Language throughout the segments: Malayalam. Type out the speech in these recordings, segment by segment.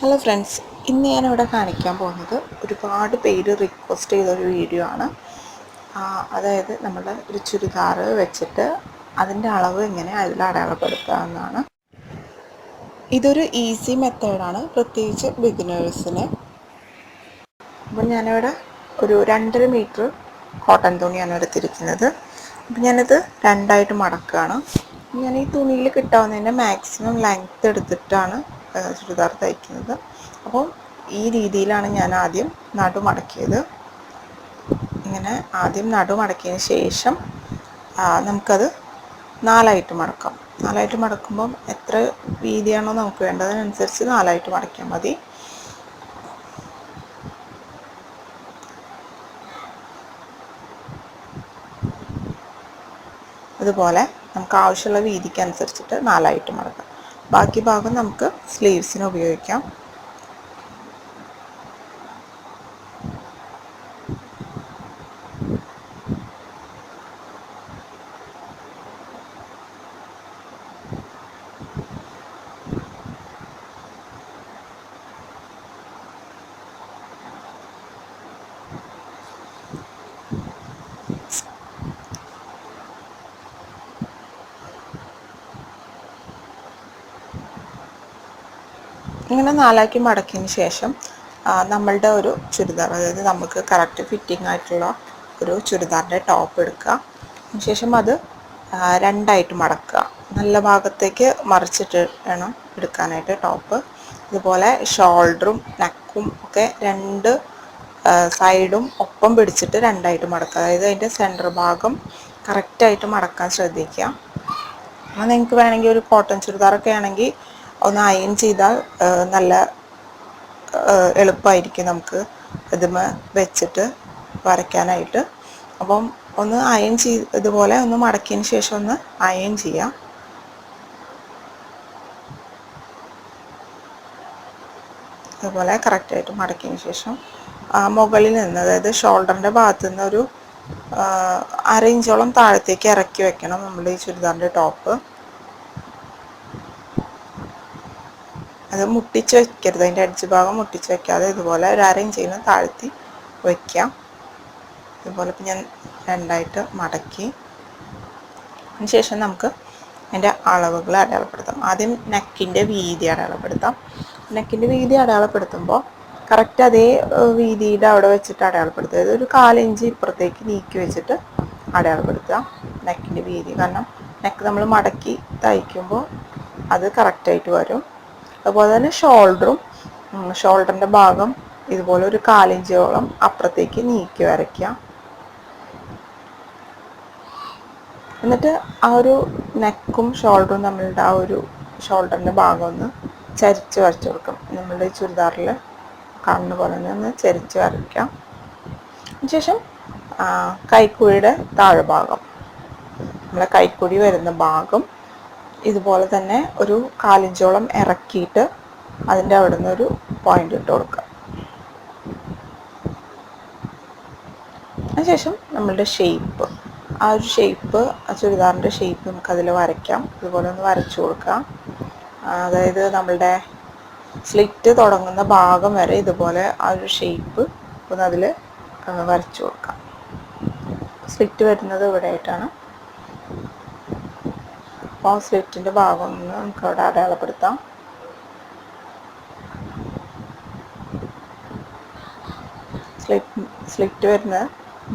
ഹലോ ഫ്രണ്ട്സ്, ഇന്ന് ഞാനിവിടെ കാണിക്കാൻ പോകുന്നത് ഒരുപാട് പേര് റിക്വസ്റ്റ് ചെയ്തൊരു വീഡിയോ ആണ്. അതായത് നമ്മൾ ഒരു ചുരിദാർ വെച്ചിട്ട് അതിൻ്റെ അളവ് എങ്ങനെ അതിൽ അടയാളപ്പെടുത്താമെന്നാണ്. ഇതൊരു ഈസി മെത്തേഡാണ്, പ്രത്യേകിച്ച് ബിഗിനേഴ്സിന്. അപ്പം ഞാനിവിടെ ഒരു 2.5 മീറ്റർ കോട്ടൺ തുണിയാണ് എടുത്തിരിക്കുന്നത്. അപ്പം ഞാനിത് രണ്ടായിട്ട് മടക്കുകയാണ്. ഞാൻ ഈ തുണിയിൽ കിട്ടാവുന്നതിൻ്റെ മാക്സിമം ലെങ്ത്ത് എടുത്തിട്ടാണ് ചുരിദാർ തയ്ക്കുന്നത്. അപ്പോൾ ഈ രീതിയിലാണ് ഞാൻ ആദ്യം നടുമടക്കിയത്. ഇങ്ങനെ ആദ്യം നടുമടക്കിയതിന് ശേഷം നമുക്കത് 4ആയിട്ട് മടക്കാം. 4ആയിട്ട് മടക്കുമ്പം എത്ര വീതിയാണോ നമുക്ക് വേണ്ടതിനനുസരിച്ച് 4ആയിട്ട് മടക്കിയാൽ മതി. അതുപോലെ നമുക്ക് ആവശ്യമുള്ള വീതിക്ക് അനുസരിച്ചിട്ട് 4ആയിട്ട് മടക്കാം. ബാക്കി ഭാഗം നമുക്ക് സ്ലീവ്സിന് ഉപയോഗിക്കാം. ഇങ്ങനെ 4ആക്കി മടക്കിയതിന് ശേഷം നമ്മളുടെ ഒരു ചുരിദാർ, അതായത് നമുക്ക് കറക്റ്റ് ഫിറ്റിംഗ് ആയിട്ടുള്ള ഒരു ചുരിദാറിൻ്റെ ടോപ്പ് എടുക്കുക. അതിനുശേഷം അത് 2ആയിട്ട് മടക്കുക. നല്ല ഭാഗത്തേക്ക് മറിച്ചിട്ട് വേണം എടുക്കാനായിട്ട് ടോപ്പ്. ഇതുപോലെ ഷോൾഡറും നെക്കും ഒക്കെ 2 സൈഡും ഒപ്പം പിടിച്ചിട്ട് 2ആയിട്ട് മടക്കുക. അതായത് അതിൻ്റെ സെൻറ്റർ ഭാഗം കറക്റ്റായിട്ട് മടക്കാൻ ശ്രദ്ധിക്കുക. അപ്പോൾ നിങ്ങൾക്ക് വേണമെങ്കിൽ ഒരു കോട്ടൺ ചുരിദാറൊക്കെ ആണെങ്കിൽ ഒന്ന് അയൺ ചെയ്താൽ നല്ല എളുപ്പമായിരിക്കും നമുക്ക് ഇതുമേ വെച്ചിട്ട് വരയ്ക്കാനായിട്ട്. അപ്പം ഒന്ന് അയൺ ഇതുപോലെ ഒന്ന് മടക്കിയതിന് ശേഷം ഒന്ന് അയൺ ചെയ്യാം. അതുപോലെ കറക്റ്റായിട്ട് മടക്കിയതിന് ശേഷം മുകളിൽ നിന്ന്, അതായത് ഷോൾഡറിൻ്റെ ഭാഗത്തു നിന്ന് ഒരു 1/2 ഇഞ്ചോളം താഴത്തേക്ക് ഇറക്കി വെക്കണം നമ്മുടെ ഈ ചുരിദാറിൻ്റെ ടോപ്പ്. അത് മുട്ടിച്ച് വയ്ക്കരുത്, അതിൻ്റെ എഡ്ജ് ഭാഗം മുട്ടിച്ച് വയ്ക്കാതെ ഇതുപോലെ ഒരു 1/2 ഇഞ്ചിന് താഴ്ത്തി വയ്ക്കാം. ഇതുപോലെ ഇപ്പം ഞാൻ 2ആയിട്ട് മടക്കി. അതിനുശേഷം നമുക്ക് അതിൻ്റെ അളവുകൾ അടയാളപ്പെടുത്താം. ആദ്യം നെക്കിൻ്റെ വീതി അടയാളപ്പെടുത്താം. നെക്കിൻ്റെ വീതി അടയാളപ്പെടുത്തുമ്പോൾ കറക്റ്റ് അതേ വീതിയുടെ അവിടെ വെച്ചിട്ട് അടയാളപ്പെടുത്തുക. അതായത് ഒരു 1/4 ഇഞ്ച് ഇപ്പുറത്തേക്ക് നീക്കി വെച്ചിട്ട് അടയാളപ്പെടുത്തുക നെക്കിൻ്റെ വീതി. കാരണം നെക്ക് നമ്മൾ മടക്കി തയ്ക്കുമ്പോൾ അത് കറക്റ്റായിട്ട് വരും. അതുപോലെ തന്നെ ഷോൾഡറിൻ്റെ ഭാഗം ഇതുപോലെ ഒരു 1/4 ഇഞ്ചോളം അപ്പുറത്തേക്ക് നീക്കി വരയ്ക്കുക. എന്നിട്ട് ആ ഒരു നെക്കും ഷോൾഡറും നമ്മളുടെ ആ ഒരു ഷോൾഡറിൻ്റെ ഭാഗം ഒന്ന് ചരിച്ച് വരച്ചു കൊടുക്കും. നമ്മളുടെ ചുരിദാറിൽ കാണുന്ന പോലെ തന്നെ ഒന്ന് ചരിച്ച് വരയ്ക്കാം. അതിനുശേഷം കൈക്കുഴിയുടെ താഴ്ഭാഗം, നമ്മളെ കൈക്കുഴി വരുന്ന ഭാഗം ഇതുപോലെ തന്നെ ഒരു 1/4 ഇഞ്ചോളം ഇറക്കിയിട്ട് അതിൻ്റെ അവിടെ നിന്ന് ഒരു പോയിൻ്റ് ഇട്ട് കൊടുക്കുക. അതിനുശേഷം നമ്മളുടെ ഷേപ്പ്, ആ ഒരു ഷേപ്പ്, ആ ചുരിദാറിൻ്റെ ഷേപ്പ് നമുക്കതിൽ വരയ്ക്കാം. ഇതുപോലെ ഒന്ന് വരച്ചു കൊടുക്കാം. അതായത് നമ്മളുടെ സ്ലിറ്റ് തുടങ്ങുന്ന ഭാഗം വരെ ഇതുപോലെ ആ ഒരു ഷേപ്പ് ഒന്ന് അതിൽ വരച്ചു കൊടുക്കാം. സ്ലിറ്റ് വരുന്നത് ഇവിടെ ആയിട്ടാണ്. അപ്പോൾ സ്ലിറ്റിൻ്റെ ഭാഗം ഒന്ന് നമുക്കവിടെ അടയാളപ്പെടുത്താം. സ്ലിറ്റ് വരുന്ന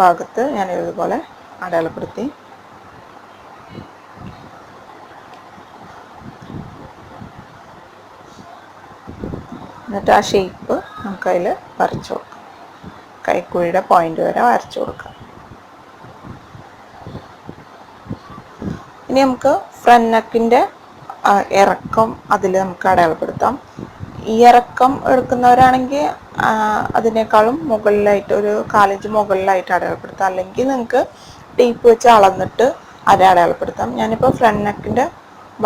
ഭാഗത്ത് ഞാൻ ഇതുപോലെ അടയാളപ്പെടുത്തി. എന്നിട്ട് ആ ഷേപ്പ് നമുക്കതിൽ വരച്ചു കൊടുക്കാം. കൈക്കുഴിയുടെ പോയിന്റ് വരെ വരച്ചു കൊടുക്കാം. ഇനി നമുക്ക് ഫ്രണ്ട് നെക്കിൻ്റെ ഇറക്കം അതിൽ നമുക്ക് അടയാളപ്പെടുത്താം. ഈ ഇറക്കം എടുക്കുന്നവരാണെങ്കിൽ അതിനേക്കാളും മുകളിലായിട്ട് ഒരു 1/4 ഇഞ്ച് മുകളിലായിട്ട് അടയാളപ്പെടുത്താം. അല്ലെങ്കിൽ നിങ്ങൾക്ക് ടേപ്പ് വെച്ച് അളന്നിട്ട് അത് അടയാളപ്പെടുത്താം. ഞാനിപ്പോൾ ഫ്രണ്ട് നെക്കിൻ്റെ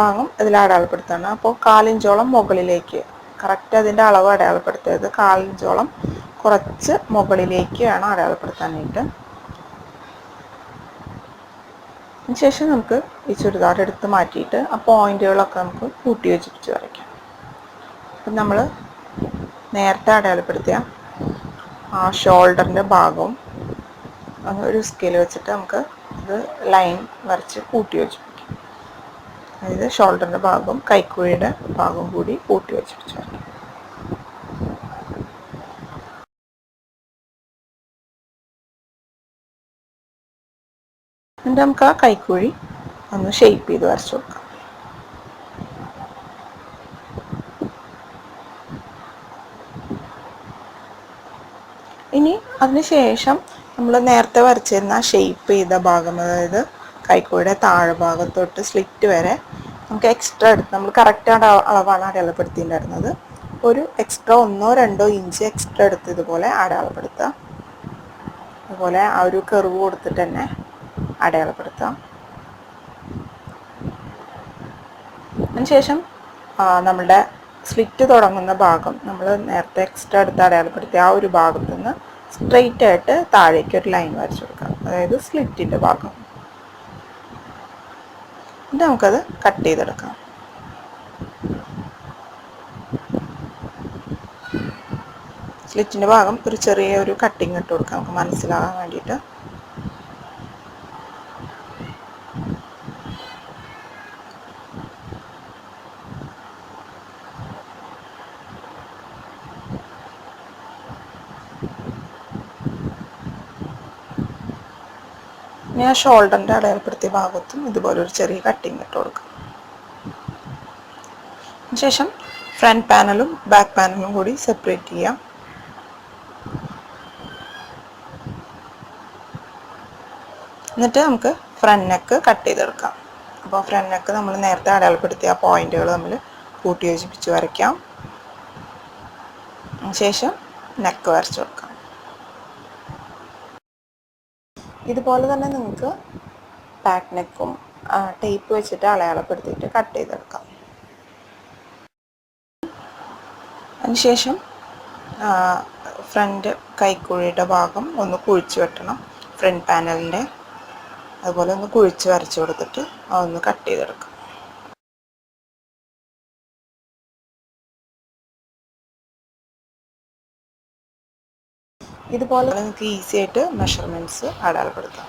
ഭാഗം ഇതിൽ അടയാളപ്പെടുത്താണ്. അപ്പോൾ 1/4 ഇഞ്ചോളം മുകളിലേക്ക്, കറക്റ്റ് അതിൻ്റെ അളവ് അടയാളപ്പെടുത്തരുത്, 1/4 ഇഞ്ചോളം കുറച്ച് മുകളിലേക്ക് വേണം അടയാളപ്പെടുത്താനായിട്ട്. അതിനുശേഷം നമുക്ക് ഈ ചുരിദാർ എടുത്ത് മാറ്റിയിട്ട് ആ പോയിന്റുകളൊക്കെ നമുക്ക് കൂട്ടി വെച്ചിട്ട് വരയ്ക്കാം. അപ്പം നമ്മൾ നേരത്തെ അടയാളപ്പെടുത്തിയ ആ ഷോൾഡറിൻ്റെ ഭാഗവും ഒരു സ്കെയിൽ വെച്ചിട്ട് നമുക്ക് ഇത് ലൈൻ വരച്ച് കൂട്ടി യോജിപ്പിക്കാം. അതായത് ഷോൾഡറിൻ്റെ ഭാഗവും കൈക്കുഴിയുടെ ഭാഗവും കൂടി കൂട്ടി യോജിപ്പിച്ചു വയ്ക്കാം. എന്നിട്ട് നമുക്ക് ആ കൈക്കുഴി ഒന്ന് ഷേപ്പ് ചെയ്ത് വരച്ചു കൊടുക്കാം. ഇനി അതിന് ശേഷം നമ്മൾ നേരത്തെ വരച്ചിരുന്ന ഷേപ്പ് ചെയ്ത ഭാഗം, അതായത് കൈക്കുഴിയുടെ താഴ്ഭാഗത്തോട്ട് സ്ലിറ്റ് വരെ നമുക്ക് എക്സ്ട്രാ എടുത്ത്, നമ്മൾ കറക്റ്റ് അളവാണ് അടയാളപ്പെടുത്തിയിട്ടുണ്ടായിരുന്നത്, ഒരു എക്സ്ട്രാ 1-2 ഇഞ്ച് എക്സ്ട്രാ എടുത്ത് ഇതുപോലെ അടയാളപ്പെടുത്തുക. അതുപോലെ ആ ഒരു കർവ് കൊടുത്തിട്ട് തന്നെ അടയാളപ്പെടുത്താം. അതിനുശേഷം നമ്മളുടെ സ്ലിറ്റ് തുടങ്ങുന്ന ഭാഗം നമ്മൾ നേരത്തെ എക്സ്ട്രാ എടുത്ത് അടയാളപ്പെടുത്തിയ ആ ഒരു ഭാഗത്തു നിന്ന് സ്ട്രെയിറ്റ് ആയിട്ട് താഴേക്ക് ഒരു ലൈൻ വരച്ചു കൊടുക്കാം, അതായത് സ്ലിറ്റിൻ്റെ ഭാഗം. എന്നിട്ട് നമുക്കത് കട്ട് ചെയ്തെടുക്കാം. സ്ലിറ്റിൻ്റെ ഭാഗം ഒരു ചെറിയൊരു കട്ടിങ് ഇട്ട് കൊടുക്കാം, നമുക്ക് മനസ്സിലാകാൻ വേണ്ടിയിട്ട്. ഇനി ആ ഷോൾഡറിൻ്റെ അടയാളപ്പെടുത്തിയ ഭാഗത്തും ഇതുപോലെ ഒരു ചെറിയ കട്ടിങ് ഇട്ട് കൊടുക്കാം. അതിനുശേഷം ഫ്രണ്ട് പാനലും ബാക്ക് പാനലും കൂടി സെപ്പറേറ്റ് ചെയ്യാം. എന്നിട്ട് നമുക്ക് ഫ്രണ്ട് നെക്ക് കട്ട് ചെയ്തെടുക്കാം. അപ്പോൾ ഫ്രണ്ട് നെക്ക് നമ്മൾ നേരത്തെ അടയാളപ്പെടുത്തിയ പോയിന്റുകൾ നമ്മൾ കൂട്ടി യോജിപ്പിച്ച് വരയ്ക്കാം. ശേഷം നെക്ക് വരച്ചു കൊടുക്കാം. ഇതുപോലെ തന്നെ നിങ്ങൾക്ക് ബാക്ക് നെക്കും ടേപ്പ് വെച്ചിട്ട് അടയാളപ്പെടുത്തിയിട്ട് കട്ട് ചെയ്തെടുക്കാം. അതിനുശേഷം ഫ്രണ്ട് കൈക്കുഴിയുടെ ഭാഗം ഒന്ന് കുഴിച്ച് വെട്ടണം. ഫ്രണ്ട് പാനലിൻ്റെ അതുപോലെ ഒന്ന് കുഴിച്ച് വരച്ചു കൊടുത്തിട്ട് അതൊന്ന് കട്ട് ചെയ്തെടുക്കാം. ഇതുപോലെ നിങ്ങൾക്ക് ഈസി ആയിട്ട് മെഷർമെൻറ്റ്സ് അടയാളപ്പെടുത്താം.